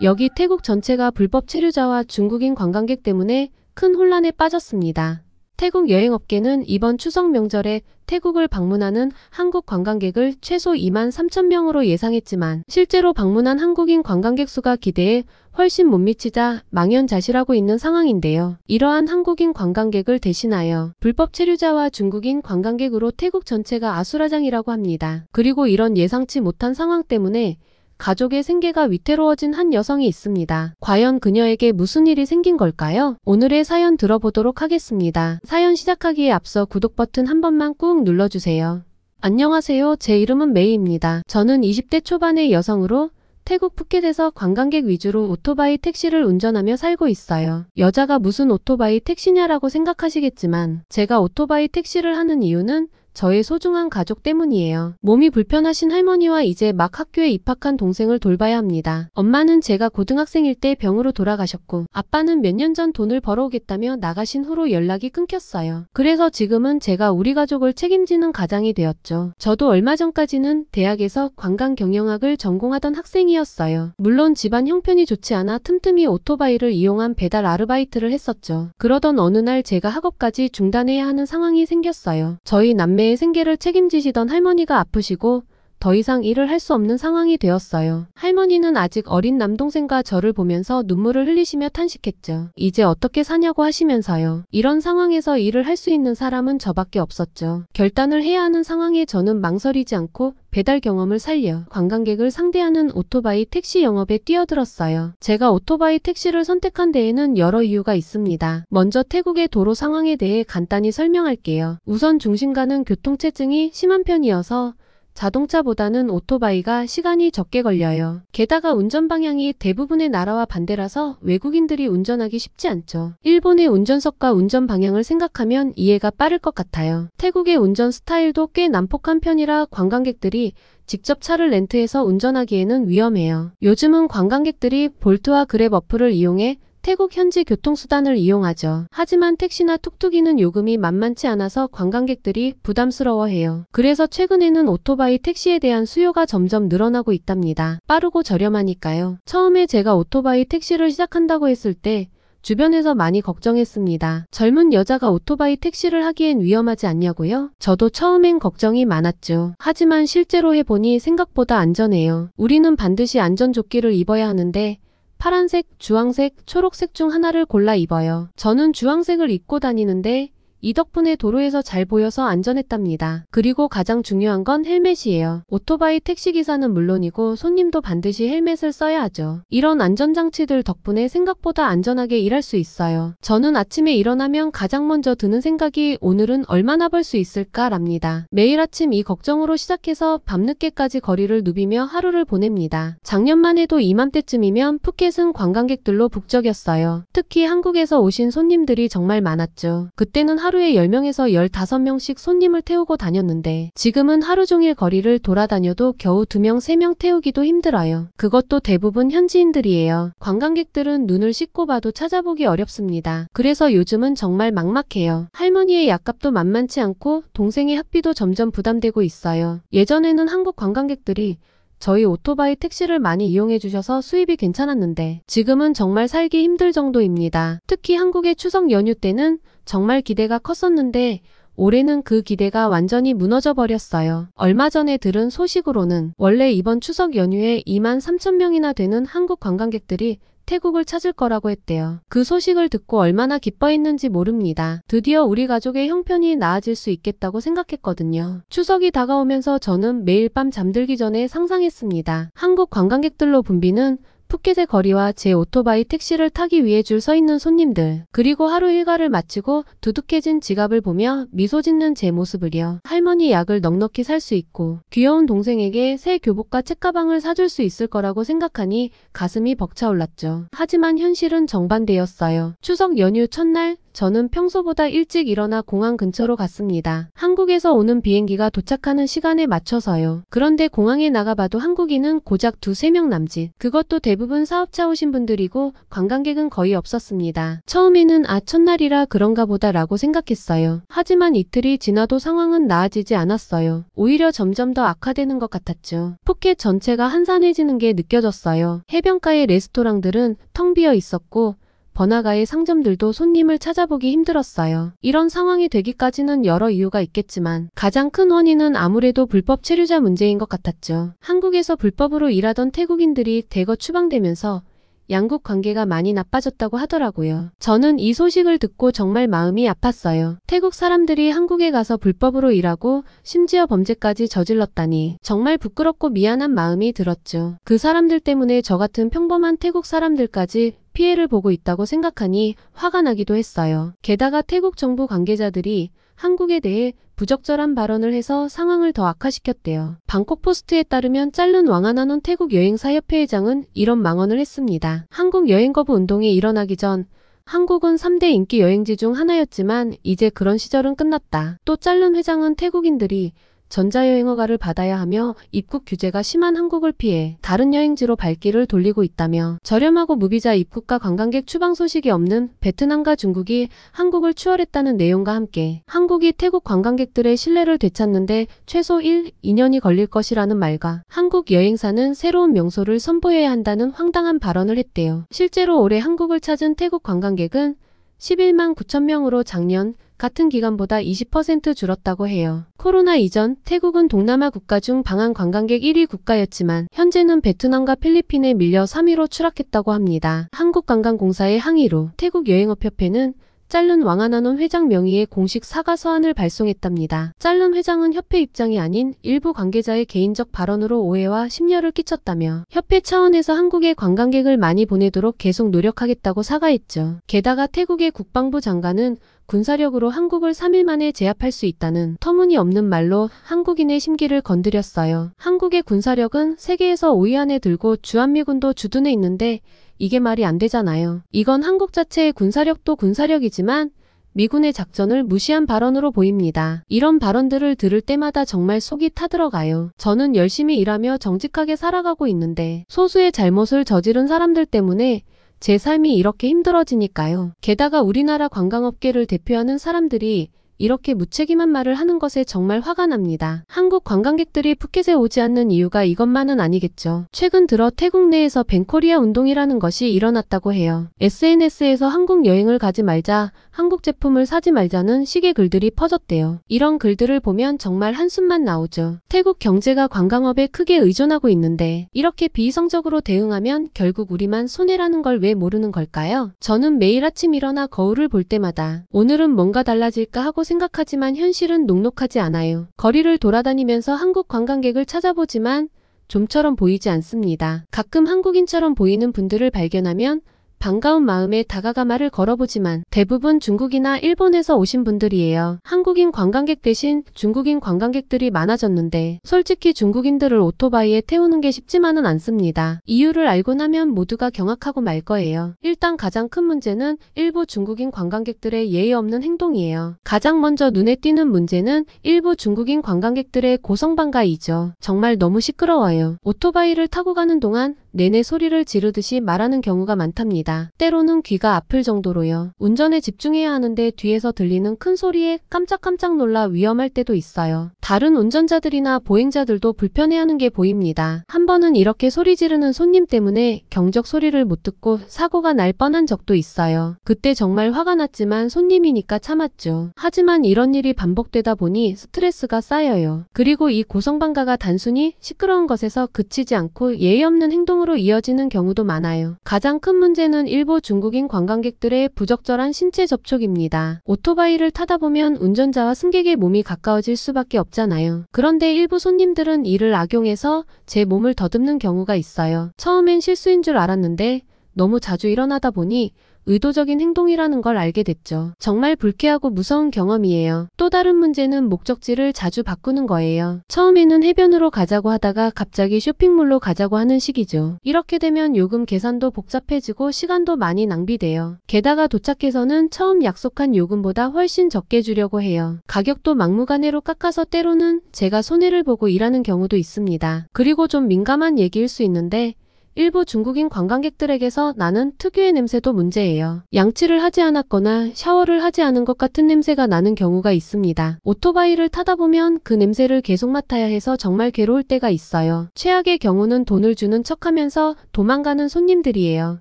여기 태국 전체가 불법 체류자와 중국인 관광객 때문에 큰 혼란에 빠졌습니다. 태국 여행업계는 이번 추석 명절에 태국을 방문하는 한국 관광객을 최소 23,000명으로 예상했지만 실제로 방문한 한국인 관광객 수가 기대에 훨씬 못 미치자 망연자실하고 있는 상황인데요. 이러한 한국인 관광객을 대신하여 불법 체류자와 중국인 관광객으로 태국 전체가 아수라장이라고 합니다. 그리고 이런 예상치 못한 상황 때문에 가족의 생계가 위태로워진 한 여성이 있습니다. 과연 그녀에게 무슨 일이 생긴 걸까요? 오늘의 사연 들어보도록 하겠습니다. 사연 시작하기에 앞서 구독 버튼 한 번만 꾹 눌러주세요. 안녕하세요. 제 이름은 메이입니다. 저는 20대 초반의 여성으로 태국 푸켓에서 관광객 위주로 오토바이 택시를 운전하며 살고 있어요. 여자가 무슨 오토바이 택시냐라고 생각하시겠지만 제가 오토바이 택시를 하는 이유는 저의 소중한 가족 때문이에요. 몸이 불편하신 할머니와 이제 막 학교에 입학한 동생을 돌봐야 합니다. 엄마는 제가 고등학생일 때 병으로 돌아가셨고 아빠는 몇 년 전 돈을 벌어오겠다며 나가신 후로 연락이 끊겼어요. 그래서 지금은 제가 우리 가족을 책임지는 가장이 되었죠. 저도 얼마 전까지는 대학에서 관광경영학을 전공하던 학생이었어요. 물론 집안 형편이 좋지 않아 틈틈이 오토바이를 이용한 배달 아르바이트를 했었죠. 그러던 어느 날 제가 학업까지 중단해야 하는 상황이 생겼어요. 저희 남매 생계를 책임지시던 할머니가 아프시고 더 이상 일을 할 수 없는 상황이 되었어요. 할머니는 아직 어린 남동생과 저를 보면서 눈물을 흘리시며 탄식했죠. 이제 어떻게 사냐고 하시면서요. 이런 상황에서 일을 할 수 있는 사람은 저밖에 없었죠. 결단을 해야 하는 상황에 저는 망설이지 않고 배달 경험을 살려 관광객을 상대하는 오토바이 택시 영업에 뛰어들었어요. 제가 오토바이 택시를 선택한 데에는 여러 이유가 있습니다. 먼저 태국의 도로 상황에 대해 간단히 설명할게요. 우선 중심가는 교통체증이 심한 편이어서 자동차보다는 오토바이가 시간이 적게 걸려요. 게다가 운전 방향이 대부분의 나라와 반대라서 외국인들이 운전하기 쉽지 않죠. 일본의 운전석과 운전 방향을 생각하면 이해가 빠를 것 같아요. 태국의 운전 스타일도 꽤 난폭한 편이라 관광객들이 직접 차를 렌트해서 운전하기에는 위험해요. 요즘은 관광객들이 볼트와 그랩 어플을 이용해 태국 현지 교통수단을 이용하죠. 하지만 택시나 툭툭이는 요금이 만만치 않아서 관광객들이 부담스러워해요. 그래서 최근에는 오토바이 택시에 대한 수요가 점점 늘어나고 있답니다. 빠르고 저렴하니까요. 처음에 제가 오토바이 택시를 시작한다고 했을 때 주변에서 많이 걱정했습니다. 젊은 여자가 오토바이 택시를 하기엔 위험하지 않냐고요? 저도 처음엔 걱정이 많았죠. 하지만 실제로 해보니 생각보다 안전해요. 우리는 반드시 안전조끼를 입어야 하는데 파란색, 주황색, 초록색 중 하나를 골라 입어요. 저는 주황색을 입고 다니는데 이 덕분에 도로에서 잘 보여서 안전했답니다. 그리고 가장 중요한 건 헬멧이에요. 오토바이 택시기사는 물론이고 손님도 반드시 헬멧을 써야 하죠. 이런 안전장치들 덕분에 생각보다 안전하게 일할 수 있어요. 저는 아침에 일어나면 가장 먼저 드는 생각이 오늘은 얼마나 벌 수 있을까랍니다. 매일 아침 이 걱정으로 시작해서 밤늦게까지 거리를 누비며 하루를 보냅니다. 작년만 해도 이맘때쯤이면 푸켓은 관광객들로 북적였어요. 특히 한국에서 오신 손님들이 정말 많았죠. 그때는 하루에 10명에서 15명씩 손님을 태우고 다녔는데 지금은 하루 종일 거리를 돌아다녀도 겨우 2명, 3명 태우기도 힘들어요. 그것도 대부분 현지인들이에요. 관광객들은 눈을 씻고 봐도 찾아보기 어렵습니다. 그래서 요즘은 정말 막막해요. 할머니의 약값도 만만치 않고 동생의 학비도 점점 부담되고 있어요. 예전에는 한국 관광객들이 저희 오토바이 택시를 많이 이용해 주셔서 수입이 괜찮았는데 지금은 정말 살기 힘들 정도입니다. 특히 한국의 추석 연휴 때는 정말 기대가 컸었는데 올해는 그 기대가 완전히 무너져 버렸어요. 얼마 전에 들은 소식으로는 원래 이번 추석 연휴에 23,000명이나 되는 한국 관광객들이 태국을 찾을 거라고 했대요. 그 소식을 듣고 얼마나 기뻐했는지 모릅니다. 드디어 우리 가족의 형편이 나아질 수 있겠다고 생각했거든요. 추석이 다가오면서 저는 매일 밤 잠들기 전에 상상했습니다. 한국 관광객들로 붐비는 푸켓의 거리와 제 오토바이 택시를 타기 위해 줄 서 있는 손님들, 그리고 하루 일과를 마치고 두둑해진 지갑을 보며 미소 짓는 제 모습을요. 할머니 약을 넉넉히 살 수 있고 귀여운 동생에게 새 교복과 책가방을 사줄 수 있을 거라고 생각하니 가슴이 벅차올랐죠. 하지만 현실은 정반대였어요. 추석 연휴 첫날 저는 평소보다 일찍 일어나 공항 근처로 갔습니다. 한국에서 오는 비행기가 도착하는 시간에 맞춰서요. 그런데 공항에 나가봐도 한국인은 고작 2~3명 남짓. 그것도 대부분 사업차 오신 분들이고 관광객은 거의 없었습니다. 처음에는 첫날이라 그런가 보다 라고 생각했어요. 하지만 이틀이 지나도 상황은 나아지지 않았어요. 오히려 점점 더 악화되는 것 같았죠. 푸켓 전체가 한산해지는 게 느껴졌어요. 해변가의 레스토랑들은 텅 비어 있었고 번화가의 상점들도 손님을 찾아보기 힘들었어요. 이런 상황이 되기까지는 여러 이유가 있겠지만 가장 큰 원인은 아무래도 불법 체류자 문제인 것 같았죠. 한국에서 불법으로 일하던 태국인들이 대거 추방되면서 양국 관계가 많이 나빠졌다고 하더라고요. 저는 이 소식을 듣고 정말 마음이 아팠어요. 태국 사람들이 한국에 가서 불법으로 일하고 심지어 범죄까지 저질렀다니 정말 부끄럽고 미안한 마음이 들었죠. 그 사람들 때문에 저 같은 평범한 태국 사람들까지 피해를 보고 있다고 생각하니 화가 나기도 했어요. 게다가 태국 정부 관계자들이 한국에 대해 부적절한 발언을 해서 상황을 더 악화시켰대요. 방콕포스트에 따르면 짤른 왕아나논 태국 여행사협회 회장은 이런 망언을 했습니다. 한국 여행 거부 운동이 일어나기 전 한국은 3대 인기 여행지 중 하나였지만 이제 그런 시절은 끝났다. 또 짤른 회장은 태국인들이 전자여행허가를 받아야 하며 입국 규제가 심한 한국을 피해 다른 여행지로 발길을 돌리고 있다며 저렴하고 무비자 입국과 관광객 추방 소식이 없는 베트남과 중국이 한국을 추월했다는 내용과 함께 한국이 태국 관광객들의 신뢰를 되찾는데 최소 1~2년이 걸릴 것이라는 말과 한국 여행사는 새로운 명소를 선보여야 한다는 황당한 발언을 했대요. 실제로 올해 한국을 찾은 태국 관광객은 11만 9천 명으로 작년 같은 기간보다 20% 줄었다고 해요. 코로나 이전 태국은 동남아 국가 중 방한 관광객 1위 국가였지만 현재는 베트남과 필리핀에 밀려 3위로 추락했다고 합니다. 한국관광공사의 항의로 태국 여행업협회는 짤른 왕아나논 회장 명의의 공식 사과 서한을 발송했답니다. 짤른 회장은 협회 입장이 아닌 일부 관계자의 개인적 발언으로 오해와 심려를 끼쳤다며 협회 차원에서 한국에 관광객을 많이 보내도록 계속 노력하겠다고 사과했죠. 게다가 태국의 국방부 장관은 군사력으로 한국을 3일 만에 제압할 수 있다는 터무니없는 말로 한국인의 심기를 건드렸어요. 한국의 군사력은 세계에서 5위 안에 들고 주한미군도 주둔해 있는데 이게 말이 안 되잖아요. 이건 한국 자체의 군사력도 군사력이지만 미군의 작전을 무시한 발언으로 보입니다. 이런 발언들을 들을 때마다 정말 속이 타들어가요. 저는 열심히 일하며 정직하게 살아가고 있는데 소수의 잘못을 저지른 사람들 때문에 제 삶이 이렇게 힘들어지니까요. 게다가 우리나라 관광업계를 대표하는 사람들이 이렇게 무책임한 말을 하는 것에 정말 화가 납니다. 한국 관광객들이 푸켓에 오지 않는 이유가 이것만은 아니겠죠. 최근 들어 태국 내에서 벤코리아 운동이라는 것이 일어났다고 해요. SNS에서 한국 여행을 가지 말자, 한국 제품을 사지 말자는 식의 글들이 퍼졌대요. 이런 글들을 보면 정말 한숨만 나오죠. 태국 경제가 관광업에 크게 의존하고 있는데 이렇게 비이성적으로 대응하면 결국 우리만 손해라는 걸 왜 모르는 걸까요? 저는 매일 아침 일어나 거울을 볼 때마다 오늘은 뭔가 달라질까 하고 생각하지만 현실은 녹록하지 않아요. 거리를 돌아다니면서 한국 관광객을 찾아보지만 좀처럼 보이지 않습니다. 가끔 한국인처럼 보이는 분들을 발견하면 반가운 마음에 다가가 말을 걸어보지만 대부분 중국이나 일본에서 오신 분들이에요. 한국인 관광객 대신 중국인 관광객들이 많아졌는데 솔직히 중국인들을 오토바이에 태우는 게 쉽지만은 않습니다. 이유를 알고 나면 모두가 경악하고 말 거예요. 일단 가장 큰 문제는 일부 중국인 관광객들의 예의 없는 행동이에요. 가장 먼저 눈에 띄는 문제는 일부 중국인 관광객들의 고성방가이죠. 정말 너무 시끄러워요. 오토바이를 타고 가는 동안 내내 소리를 지르듯이 말하는 경우가 많답니다. 때로는 귀가 아플 정도로요. 운전에 집중해야 하는데 뒤에서 들리는 큰 소리에 깜짝깜짝 놀라 위험할 때도 있어요. 다른 운전자들이나 보행자들도 불편해하는 게 보입니다. 한 번은 이렇게 소리 지르는 손님 때문에 경적 소리를 못 듣고 사고가 날 뻔한 적도 있어요. 그때 정말 화가 났지만 손님이니까 참았죠. 하지만 이런 일이 반복되다 보니 스트레스가 쌓여요. 그리고 이 고성방가가 단순히 시끄러운 것에서 그치지 않고 예의 없는 행동으로 이어지는 경우도 많아요. 가장 큰 문제는 일부 중국인 관광객들의 부적절한 신체 접촉입니다. 오토바이를 타다 보면 운전자와 승객의 몸이 가까워질 수밖에 없잖아요. 그런데 일부 손님들은 이를 악용해서 제 몸을 더듬는 경우가 있어요. 처음엔 실수인 줄 알았는데 너무 자주 일어나다 보니 의도적인 행동이라는 걸 알게 됐죠. 정말 불쾌하고 무서운 경험이에요. 또 다른 문제는 목적지를 자주 바꾸는 거예요. 처음에는 해변으로 가자고 하다가 갑자기 쇼핑몰로 가자고 하는 식이죠. 이렇게 되면 요금 계산도 복잡해지고 시간도 많이 낭비돼요. 게다가 도착해서는 처음 약속한 요금보다 훨씬 적게 주려고 해요. 가격도 막무가내로 깎아서 때로는 제가 손해를 보고 일하는 경우도 있습니다. 그리고 좀 민감한 얘기일 수 있는데 일부 중국인 관광객들에게서 나는 특유의 냄새도 문제예요. 양치를 하지 않았거나 샤워를 하지 않은 것 같은 냄새가 나는 경우가 있습니다. 오토바이를 타다 보면 그 냄새를 계속 맡아야 해서 정말 괴로울 때가 있어요. 최악의 경우는 돈을 주는 척하면서 도망가는 손님들이에요.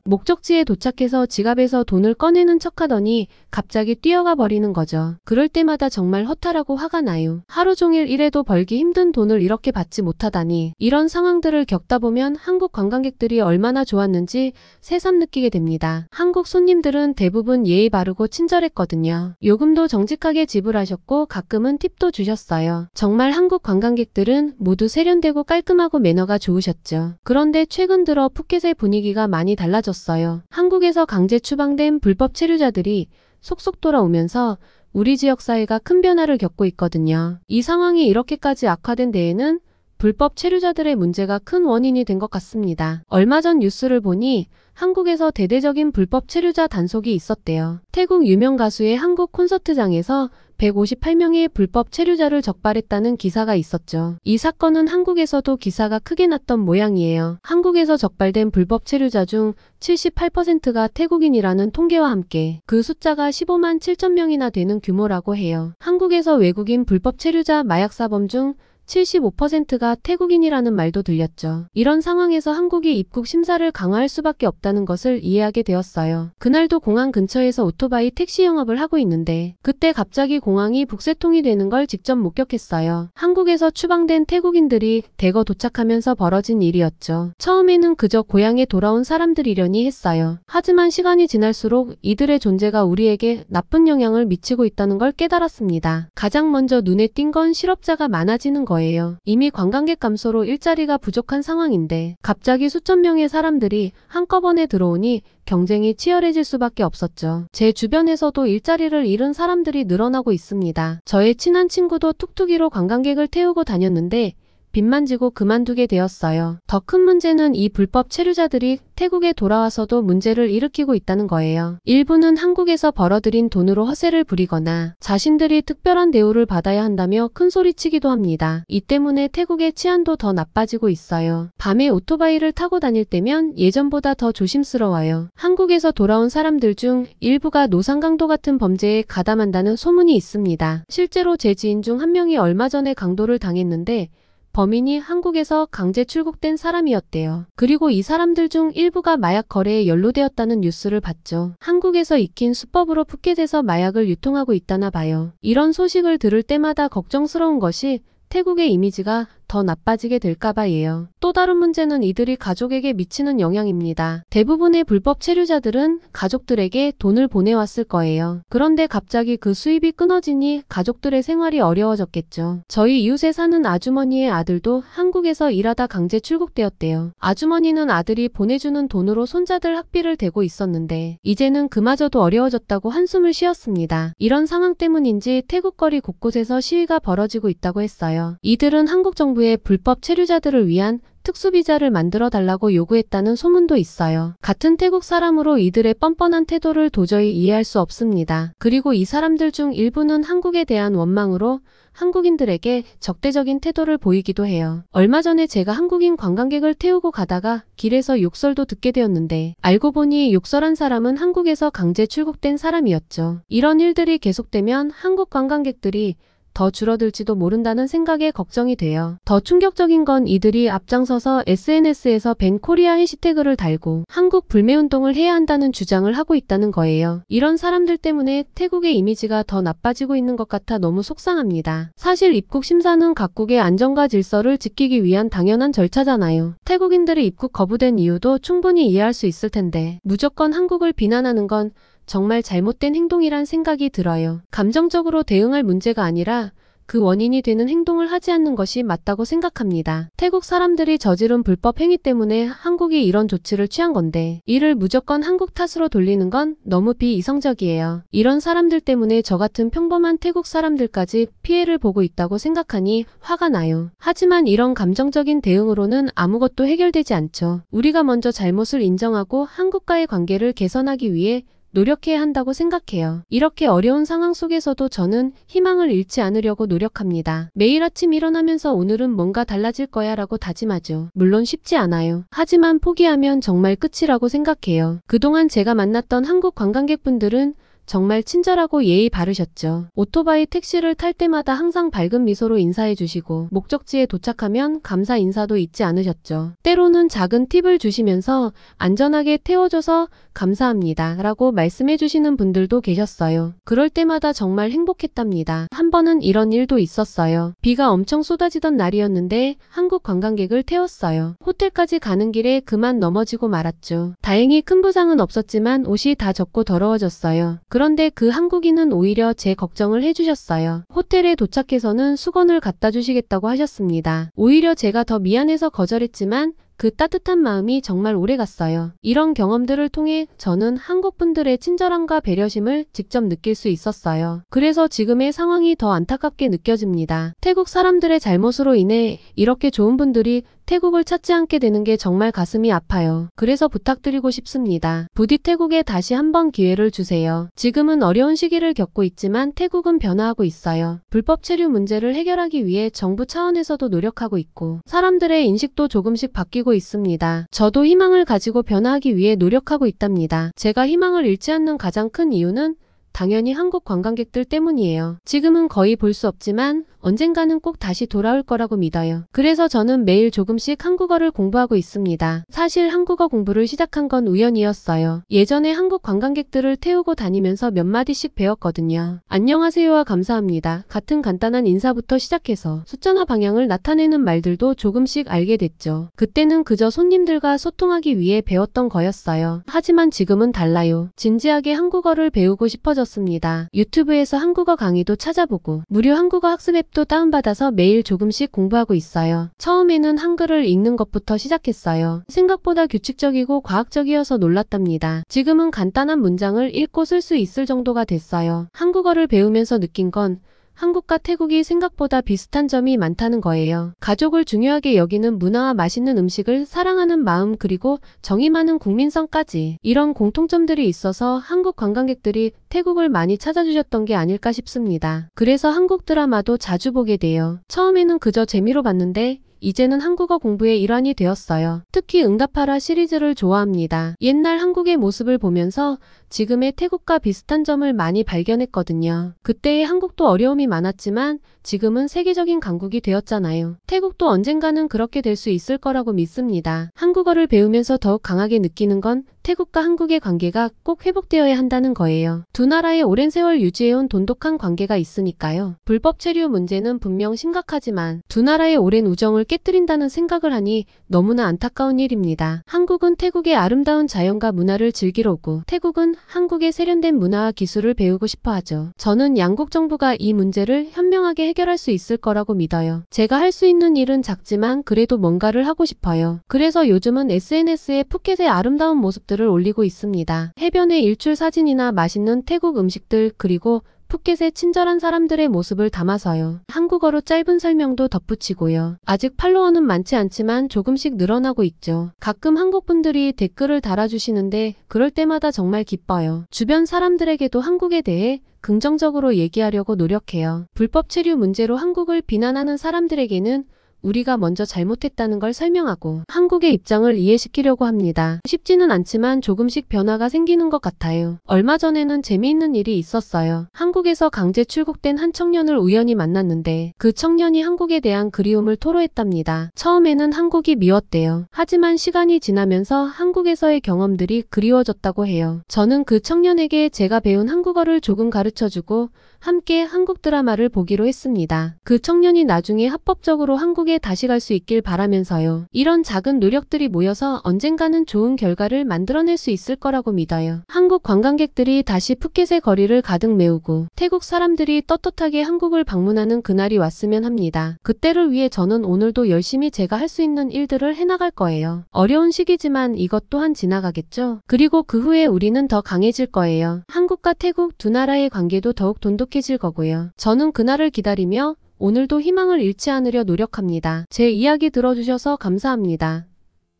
목적지에 도착해서 지갑에서 돈을 꺼내는 척하더니 갑자기 뛰어가 버리는 거죠. 그럴 때마다 정말 허탈하고 화가 나요. 하루 종일 일해도 벌기 힘든 돈을 이렇게 받지 못하다니. 이런 상황들을 겪다 보면 한국 관광객들이 얼마나 좋았는지 새삼 느끼게 됩니다. 한국 손님들은 대부분 예의 바르고 친절했거든요. 요금도 정직하게 지불하셨고 가끔은 팁도 주셨어요. 정말 한국 관광객들은 모두 세련되고 깔끔하고 매너가 좋으셨죠. 그런데 최근 들어 푸켓의 분위기가 많이 달라졌어요. 한국에서 강제 추방된 불법 체류자들이 속속 돌아오면서 우리 지역 사회가 큰 변화를 겪고 있거든요. 이 상황이 이렇게까지 악화된 데에는 불법 체류자들의 문제가 큰 원인이 된 것 같습니다. 얼마 전 뉴스를 보니 한국에서 대대적인 불법 체류자 단속이 있었대요. 태국 유명 가수의 한국 콘서트장에서 158명의 불법 체류자를 적발했다는 기사가 있었죠. 이 사건은 한국에서도 기사가 크게 났던 모양이에요. 한국에서 적발된 불법 체류자 중 78%가 태국인이라는 통계와 함께 그 숫자가 15만 7천 명이나 되는 규모라고 해요. 한국에서 외국인 불법 체류자 마약사범 중 75%가 태국인이라는 말도 들렸죠. 이런 상황에서 한국이 입국 심사를 강화할 수밖에 없다는 것을 이해하게 되었어요. 그날도 공항 근처에서 오토바이 택시 영업을 하고 있는데 그때 갑자기 공항이 북새통이 되는 걸 직접 목격했어요. 한국에서 추방된 태국인들이 대거 도착하면서 벌어진 일이었죠. 처음에는 그저 고향에 돌아온 사람들이려니 했어요. 하지만 시간이 지날수록 이들의 존재가 우리에게 나쁜 영향을 미치고 있다는 걸 깨달았습니다. 가장 먼저 눈에 띈 건 실업자가 많아지는 거예요. 이미 관광객 감소로 일자리가 부족한 상황인데 갑자기 수천 명의 사람들이 한꺼번에 들어오니 경쟁이 치열해질 수밖에 없었죠. 제 주변에서도 일자리를 잃은 사람들이 늘어나고 있습니다. 저의 친한 친구도 툭툭이로 관광객을 태우고 다녔는데 빚만 지고 그만두게 되었어요. 더 큰 문제는 이 불법 체류자들이 태국에 돌아와서도 문제를 일으키고 있다는 거예요. 일부는 한국에서 벌어들인 돈으로 허세를 부리거나 자신들이 특별한 대우를 받아야 한다며 큰소리치기도 합니다. 이 때문에 태국의 치안도 더 나빠지고 있어요. 밤에 오토바이를 타고 다닐 때면 예전보다 더 조심스러워요. 한국에서 돌아온 사람들 중 일부가 노상강도 같은 범죄에 가담한다는 소문이 있습니다. 실제로 제 지인 중 한 명이 얼마 전에 강도를 당했는데 범인이 한국에서 강제 출국된 사람이었대요. 그리고 이 사람들 중 일부가 마약 거래에 연루되었다는 뉴스를 봤죠. 한국에서 익힌 수법으로 푸켓에서 마약을 유통하고 있다나 봐요. 이런 소식을 들을 때마다 걱정스러운 것이 태국의 이미지가 더 나빠지게 될까봐예요. 또 다른 문제는 이들이 가족에게 미치는 영향입니다. 대부분의 불법 체류자들은 가족들에게 돈을 보내왔을 거예요. 그런데 갑자기 그 수입이 끊어지니 가족들의 생활이 어려워졌겠죠. 저희 이웃에 사는 아주머니의 아들도 한국에서 일하다 강제 출국되었대요. 아주머니는 아들이 보내주는 돈으로 손자들 학비를 대고 있었는데 이제는 그마저도 어려워졌다고 한숨을 쉬었습니다. 이런 상황 때문인지 태국 거리 곳곳에서 시위가 벌어지고 있다고 했어요. 이들은 한국 정부의 불법 체류자들을 위한 특수비자를 만들어 달라고 요구했다는 소문도 있어요. 같은 태국 사람으로 이들의 뻔뻔한 태도를 도저히 이해할 수 없습니다. 그리고 이 사람들 중 일부는 한국에 대한 원망으로 한국인들에게 적대적인 태도를 보이기도 해요. 얼마 전에 제가 한국인 관광객을 태우고 가다가 길에서 욕설도 듣게 되었는데 알고 보니 욕설한 사람은 한국에서 강제 출국된 사람이었죠. 이런 일들이 계속되면 한국 관광객들이 더 줄어들지도 모른다는 생각에 걱정이 돼요. 더 충격적인 건 이들이 앞장서서 SNS에서 밴 코리아 해시태그를 달고 한국 불매운동을 해야 한다는 주장을 하고 있다는 거예요. 이런 사람들 때문에 태국의 이미지가 더 나빠지고 있는 것 같아 너무 속상합니다. 사실 입국 심사는 각국의 안전과 질서를 지키기 위한 당연한 절차잖아요. 태국인들이 입국 거부된 이유도 충분히 이해할 수 있을 텐데 무조건 한국을 비난하는 건 정말 잘못된 행동이란 생각이 들어요. 감정적으로 대응할 문제가 아니라 그 원인이 되는 행동을 하지 않는 것이 맞다고 생각합니다. 태국 사람들이 저지른 불법 행위 때문에 한국이 이런 조치를 취한 건데 이를 무조건 한국 탓으로 돌리는 건 너무 비이성적이에요. 이런 사람들 때문에 저 같은 평범한 태국 사람들까지 피해를 보고 있다고 생각하니 화가 나요. 하지만 이런 감정적인 대응으로는 아무것도 해결되지 않죠. 우리가 먼저 잘못을 인정하고 한국과의 관계를 개선하기 위해 노력해야 한다고 생각해요. 이렇게 어려운 상황 속에서도 저는 희망을 잃지 않으려고 노력합니다. 매일 아침 일어나면서 오늘은 뭔가 달라질 거야 라고 다짐하죠. 물론 쉽지 않아요. 하지만 포기하면 정말 끝이라고 생각해요. 그동안 제가 만났던 한국 관광객분들은 정말 친절하고 예의 바르셨죠. 오토바이 택시를 탈 때마다 항상 밝은 미소로 인사해 주시고 목적지에 도착하면 감사 인사도 잊지 않으셨죠. 때로는 작은 팁을 주시면서 안전하게 태워줘서 감사합니다 라고 말씀해 주시는 분들도 계셨어요. 그럴 때마다 정말 행복했답니다. 한 번은 이런 일도 있었어요. 비가 엄청 쏟아지던 날이었는데 한국 관광객을 태웠어요. 호텔까지 가는 길에 그만 넘어지고 말았죠. 다행히 큰 부상은 없었지만 옷이 다 젖고 더러워졌어요. 그런데 그 한국인은 오히려 제 걱정을 해주셨어요. 호텔에 도착해서는 수건을 갖다 주시겠다고 하셨습니다. 오히려 제가 더 미안해서 거절했지만 그 따뜻한 마음이 정말 오래갔어요. 이런 경험들을 통해 저는 한국 분들의 친절함과 배려심을 직접 느낄 수 있었어요. 그래서 지금의 상황이 더 안타깝게 느껴집니다. 태국 사람들의 잘못으로 인해 이렇게 좋은 분들이 태국을 찾지 않게 되는 게 정말 가슴이 아파요. 그래서 부탁드리고 싶습니다. 부디 태국에 다시 한번 기회를 주세요. 지금은 어려운 시기를 겪고 있지만 태국은 변화하고 있어요. 불법 체류 문제를 해결하기 위해 정부 차원에서도 노력하고 있고 사람들의 인식도 조금씩 바뀌고 있습니다. 저도 희망을 가지고 변화하기 위해 노력하고 있답니다. 제가 희망을 잃지 않는 가장 큰 이유는 당연히 한국 관광객들 때문이에요. 지금은 거의 볼 수 없지만 언젠가는 꼭 다시 돌아올 거라고 믿어요. 그래서 저는 매일 조금씩 한국어를 공부하고 있습니다. 사실 한국어 공부를 시작한 건 우연이었어요. 예전에 한국 관광객들을 태우고 다니면서 몇 마디씩 배웠거든요. 안녕하세요와 감사합니다. 같은 간단한 인사부터 시작해서 숫자나 방향을 나타내는 말들도 조금씩 알게 됐죠. 그때는 그저 손님들과 소통하기 위해 배웠던 거였어요. 하지만 지금은 달라요. 진지하게 한국어를 배우고 싶어졌습니다. 유튜브에서 한국어 강의도 찾아보고 무료 한국어 학습 앱도 다운받아서 매일 조금씩 공부하고 있어요. 처음에는 한글을 읽는 것부터 시작했어요. 생각보다 규칙적이고 과학적이어서 놀랐답니다. 지금은 간단한 문장을 읽고 쓸 수 있을 정도가 됐어요. 한국어를 배우면서 느낀 건 한국과 태국이 생각보다 비슷한 점이 많다는 거예요. 가족을 중요하게 여기는 문화와 맛있는 음식을 사랑하는 마음 그리고 정이 많은 국민성까지 이런 공통점들이 있어서 한국 관광객들이 태국을 많이 찾아주셨던 게 아닐까 싶습니다. 그래서 한국 드라마도 자주 보게 돼요. 처음에는 그저 재미로 봤는데 이제는 한국어 공부의 일환이 되었어요. 특히 응답하라 시리즈를 좋아합니다. 옛날 한국의 모습을 보면서 지금의 태국과 비슷한 점을 많이 발견했거든요. 그때의 한국도 어려움이 많았지만 지금은 세계적인 강국이 되었잖아요. 태국도 언젠가는 그렇게 될 수 있을 거라고 믿습니다. 한국어를 배우면서 더욱 강하게 느끼는 건 태국과 한국의 관계가 꼭 회복되어야 한다는 거예요. 두 나라의 오랜 세월 유지해온 돈독한 관계가 있으니까요. 불법 체류 문제는 분명 심각하지만 두 나라의 오랜 우정을 깨뜨린다는 생각을 하니 너무나 안타까운 일입니다. 한국은 태국의 아름다운 자연과 문화를 즐기러 오고 태국은 한국의 세련된 문화와 기술을 배우고 싶어 하죠. 저는 양국 정부가 이 문제를 현명하게 해결할 수 있을 거라고 믿어요. 제가 할 수 있는 일은 작지만 그래도 뭔가를 하고 싶어요. 그래서 요즘은 SNS에 푸켓의 아름다운 모습들을 올리고 있습니다. 해변의 일출 사진이나 맛있는 태국 음식들 그리고 푸켓의 친절한 사람들의 모습을 담아서요. 한국어로 짧은 설명도 덧붙이고요. 아직 팔로워는 많지 않지만 조금씩 늘어나고 있죠. 가끔 한국 분들이 댓글을 달아주시는데 그럴 때마다 정말 기뻐요. 주변 사람들에게도 한국에 대해 긍정적으로 얘기하려고 노력해요. 불법 체류 문제로 한국을 비난하는 사람들에게는 우리가 먼저 잘못했다는 걸 설명하고 한국의 입장을 이해시키려고 합니다. 쉽지는 않지만 조금씩 변화가 생기는 것 같아요. 얼마 전에는 재미있는 일이 있었어요. 한국에서 강제 출국된 한 청년을 우연히 만났는데 그 청년이 한국에 대한 그리움을 토로했답니다. 처음에는 한국이 미웠대요. 하지만 시간이 지나면서 한국에서의 경험들이 그리워졌다고 해요. 저는 그 청년에게 제가 배운 한국어를 조금 가르쳐주고 함께 한국 드라마를 보기로 했습니다. 그 청년이 나중에 합법적으로 한국에 한국에 다시 갈 수 있길 바라면서요. 이런 작은 노력들이 모여서 언젠가는 좋은 결과를 만들어낼 수 있을 거라고 믿어요. 한국 관광객들이 다시 푸켓의 거리를 가득 메우고 태국 사람들이 떳떳하게 한국을 방문하는 그날이 왔으면 합니다. 그때를 위해 저는 오늘도 열심히 제가 할 수 있는 일들을 해나갈 거예요. 어려운 시기지만 이것 또한 지나가겠죠. 그리고 그 후에 우리는 더 강해질 거예요. 한국과 태국 두 나라의 관계도 더욱 돈독해질 거고요. 저는 그날을 기다리며 오늘도 희망을 잃지 않으려 노력합니다. 제 이야기 들어주셔서 감사합니다.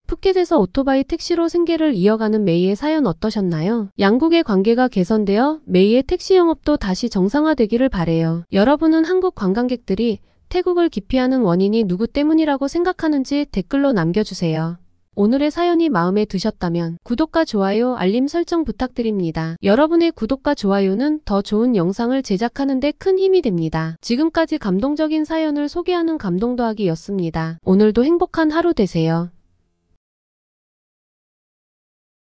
푸켓에서 오토바이 택시로 생계를 이어가는 메이의 사연 어떠셨나요? 양국의 관계가 개선되어 메이의 택시 영업도 다시 정상화되기를 바래요. 여러분은 한국 관광객들이 태국을 기피하는 원인이 누구 때문이라고 생각하는지 댓글로 남겨주세요. 오늘의 사연이 마음에 드셨다면 구독과 좋아요, 알림 설정 부탁드립니다. 여러분의 구독과 좋아요는 더 좋은 영상을 제작하는 데 큰 힘이 됩니다. 지금까지 감동적인 사연을 소개하는 감동 더하기였습니다. 오늘도 행복한 하루 되세요.